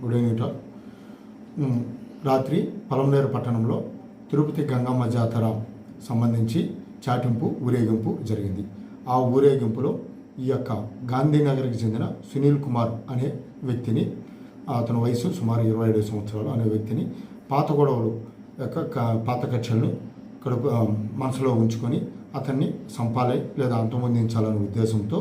Good evening tall. రాత్రి పలమనేరు పట్టణంలో తిరుపతి గంగమ్మ జాతర సంబంధించి చాటింపు ఊరేగింపు జరిగింది. ఆ ఊరేగింపులో ఈ యొక్క గాంధీనగర్కి చెందిన సునీల్ కుమార్ అనే వ్యక్తిని, అతని వయసు సుమారు 27 సంవత్సరాలు అనే వ్యక్తిని పాత గొడవలు యొక్క పాత కక్షలను మనసులో ఉంచుకొని అతన్ని సంపాలి లేదా అంతమొందించాలనే ఉద్దేశంతో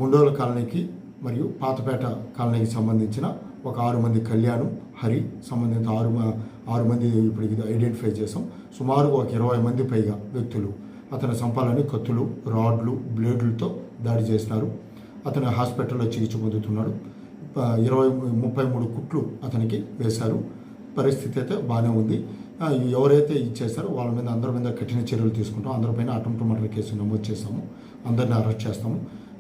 ముండోల కాలనీకి మరియు పాతపేట కాలనీకి సంబంధించిన ఒక 6 మంది కళ్యాణం హరి సంబంధిత 6 మంది ఇప్పుడు ఐడెంటిఫై చేసాం. సుమారు ఒక 20 మంది పైగా వ్యక్తులు అతని సంపాలని కత్తులు, రాడ్లు, బ్లేడ్లతో దాడి చేసినారు. అతను హాస్పిటల్లో చికిత్స పొందుతున్నాడు. 33 కుట్లు అతనికి వేశారు. పరిస్థితి అయితే బాగానే ఉంది. ఎవరైతే ఇచ్చేస్తారో వాళ్ళ మీద అందరి మీద కఠిన చర్యలు తీసుకుంటాం. అందరిపైన అటెంప్ట్ మర్డర్ కేసు నమోదు చేస్తాము. అందరిని అరెస్ట్ చేస్తాము.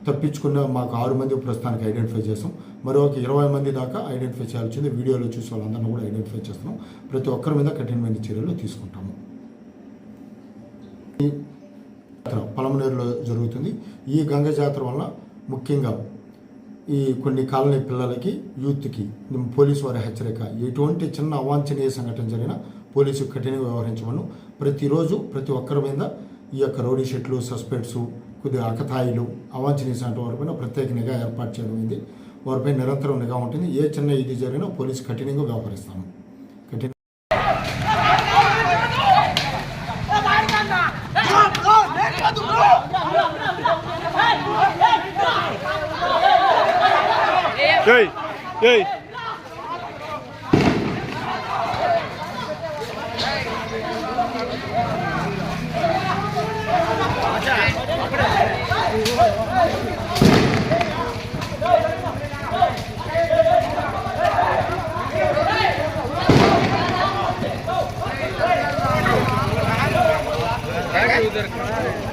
తప్పించుకున్న మాకు 6 మంది ప్రస్తుతానికి ఐడెంటిఫై చేస్తాం. మరొక 20 మంది దాకా ఐడెంటిఫై చేయాల్సింది. వీడియోలో చూసి వాళ్ళందరినీ కూడా ఐడెంటిఫై చేస్తున్నాం. ప్రతి ఒక్కరి మీద కఠినమైన చర్యలు తీసుకుంటాము. ఈ పలమనేరులో జరుగుతుంది. ఈ గంగ జాతర వల్ల ముఖ్యంగా ఈ కొన్ని కాలనీ పిల్లలకి, యూత్కి పోలీసు వారి హెచ్చరిక, ఎటువంటి చిన్న అవాంఛనీయ సంఘటన జరిగినా పోలీసు కఠినంగా వ్యవహరించమను. ప్రతిరోజు ప్రతి ఒక్కరి మీద ఈ యొక్క రౌడీ షీట్లు, సస్పెక్ట్స్, కొద్దిగా అకతాయిలు, అవాంఛనీయ సంఘటన వారిపైన ప్రత్యేక నిఘా ఏర్పాటు చేయడం అయింది. వారిపై నిరంతరం నిఘా ఉంటుంది. ఏ చిన్న ఇది జరిగినా పోలీసు కఠినంగా వ్యవహరిస్తాము. Hey, hey. उधर